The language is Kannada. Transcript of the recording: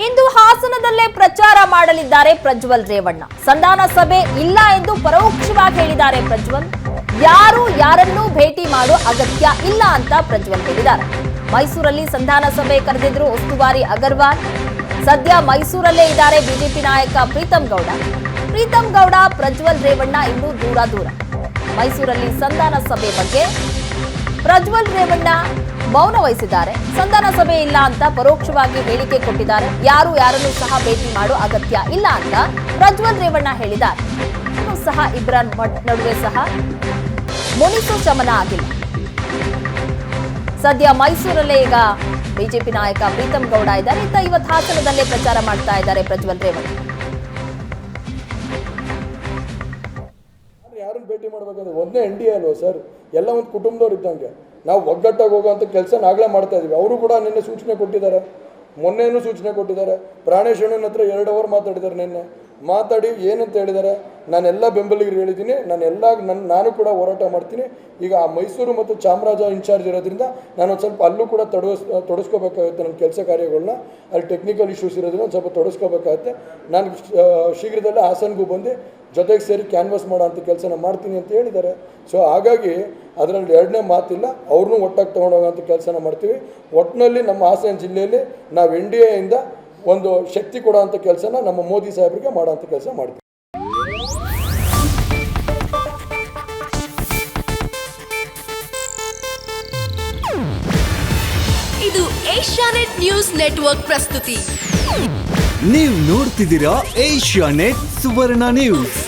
ಇಂದು ಹಾಸನದಲ್ಲೇ ಪ್ರಚಾರ ಮಾಡಲಿದ್ದಾರೆ ಪ್ರಜ್ವಲ್ ರೇವಣ್ಣ. ಸಂಧಾನ ಸಭೆ ಇಲ್ಲ ಎಂದು ಪರೋಕ್ಷವಾಗಿ ಹೇಳಿದ್ದಾರೆ ಪ್ರಜ್ವಲ್. ಯಾರನ್ನೂ ಭೇಟಿ ಮಾಡುವ ಅಗತ್ಯ ಇಲ್ಲ ಅಂತ ಪ್ರಜ್ವಲ್ ಹೇಳಿದ್ದಾರೆ. ಮೈಸೂರಲ್ಲಿ ಸಂಧಾನ ಸಭೆ ಕರೆದಿದ್ರು ಉಸ್ತುವಾರಿ ಅಗರ್ವಾಲ್. ಸದ್ಯ ಮೈಸೂರಲ್ಲೇ ಇದ್ದಾರೆ ಬಿಜೆಪಿ ನಾಯಕ ಪ್ರೀತಂ ಗೌಡ. ಪ್ರಜ್ವಲ್ ರೇವಣ್ಣ ಇನ್ನೂ ದೂರ. ಮೈಸೂರಲ್ಲಿ ಸಂಧಾನ ಸಭೆ ಬಗ್ಗೆ ಪ್ರಜ್ವಲ್ ರೇವಣ್ಣ ಮೌನ ವಹಿಸಿದ್ದಾರೆ. ಸಂಧಾನ ಸಭೆ ಇಲ್ಲ ಅಂತ ಪರೋಕ್ಷವಾಗಿ ಹೇಳಿಕೆ ಕೊಟ್ಟಿದ್ದಾರೆ. ಯಾರನ್ನೂ ಸಹ ಭೇಟಿ ಮಾಡುವ ಅಗತ್ಯ ಇಲ್ಲ ಅಂತ ಪ್ರಜ್ವಲ್ ರೇವಣ್ಣ ಹೇಳಿದ್ದಾರೆ. ಇನ್ನೂ ಸಹ ಇಬ್ಬರ ನಡುವೆ ಸಹ ಮುನಿಸು ಶಮನ ಆಗಿಲ್ಲ. ಸದ್ಯ ಮೈಸೂರಲ್ಲೇ ಈಗ ಬಿಜೆಪಿ ನಾಯಕ ಪ್ರೀತಂ ಗೌಡ ಇದ್ದಾರೆ. ಇವತ್ತು ಹಾಸನದಲ್ಲೇ ಪ್ರಚಾರ ಮಾಡ್ತಾ ಇದ್ದಾರೆ ಪ್ರಜ್ವಲ್ ರೇವಣ್ಣ. ಯಾರನ್ನು ಭೇಟಿ ಮಾಡಬೇಕಂದ್ರೆ ಒಂದೇ NDA ಅಲ್ವಾ ಸರ್, ಎಲ್ಲ ಒಂದು ಕುಟುಂಬದವ್ರು ಇದ್ದಂಗೆ. ನಾವು ಒಗ್ಗಟ್ಟಾಗಿ ಹೋಗೋಂಥ ಕೆಲಸ ನಾಗಲೇ ಮಾಡ್ತಾ ಇದೀವಿ. ಅವರು ಕೂಡ ನಿನ್ನೆ ಸೂಚನೆ ಕೊಟ್ಟಿದ್ದಾರೆ, ಮೊನ್ನೆನೂ ಸೂಚನೆ ಕೊಟ್ಟಿದ್ದಾರೆ. ಪ್ರಾಣೇಶ್ ಅಣ್ಣನ ಹತ್ರ 2 ಅವರ್ ಮಾತಾಡಿದ್ದಾರೆ. ನಿನ್ನೆ ಮಾತಾಡಿ ಏನಂತ ಹೇಳಿದ್ದಾರೆ, ನಾನೆಲ್ಲ ಬೆಂಬಲಿಗರು ಹೇಳಿದ್ದೀನಿ, ನಾನು ಕೂಡ ಹೋರಾಟ ಮಾಡ್ತೀನಿ. ಈಗ ಆ ಮೈಸೂರು ಮತ್ತು ಚಾಮರಾಜ ಇನ್ಚಾರ್ಜ್ ಇರೋದ್ರಿಂದ ನಾನು ಒಂದು ಸ್ವಲ್ಪ ಅಲ್ಲೂ ಕೂಡ ತೊಡಸ್ಕೋಬೇಕಾಗುತ್ತೆ. ನನ್ನ ಕೆಲಸ ಕಾರ್ಯಗಳನ್ನ ಅಲ್ಲಿ ಟೆಕ್ನಿಕಲ್ ಇಶ್ಯೂಸ್ ಇರೋದ್ರಿಂದ ಒಂದು ಸ್ವಲ್ಪ ತೊಡಸ್ಕೋಬೇಕಾಗುತ್ತೆ. ನಾನು ಶೀಘ್ರದಲ್ಲೇ ಹಾಸನ್ಗೂ ಬಂದು ಜೊತೆಗೆ ಸೇರಿ ಕ್ಯಾನ್ವಾಸ್ ಮಾಡೋ ಅಂಥ ಕೆಲಸನ ಮಾಡ್ತೀನಿ ಅಂತ ಹೇಳಿದ್ದಾರೆ. ಸೊ ಹಾಗಾಗಿ ಅದರಲ್ಲಿ ಎರಡನೇ ಮಾತಿಲ್ಲ, ಅವ್ರನ್ನೂ ಒಟ್ಟಾಗಿ ತೊಗೊಂಡೋಗೋಂಥ ಕೆಲಸನ ಮಾಡ್ತೀವಿ. ಒಟ್ಟಿನಲ್ಲಿ ನಮ್ಮ ಹಾಸನ ಜಿಲ್ಲೆಯಲ್ಲಿ ನಾವು NDA ಇಂದ ಒಂದು ಶಕ್ತಿ ಕೊಡೋಂಥ ಕೆಲಸನ ನಮ್ಮ ಮೋದಿ ಸಾಹೇಬರಿಗೆ ಮಾಡೋಂಥ ಕೆಲಸ ಮಾಡ್ತೀವಿ. ಇದು ಏಷ್ಯಾನೆಟ್ ನ್ಯೂಸ್ ನೆಟ್ವರ್ಕ್ ಪ್ರಸ್ತುತಿ. ನೀವು ನೋಡ್ತಿದ್ದೀರಾ ಏಷ್ಯಾನೆಟ್ ಸುವರ್ಣ ನ್ಯೂಸ್.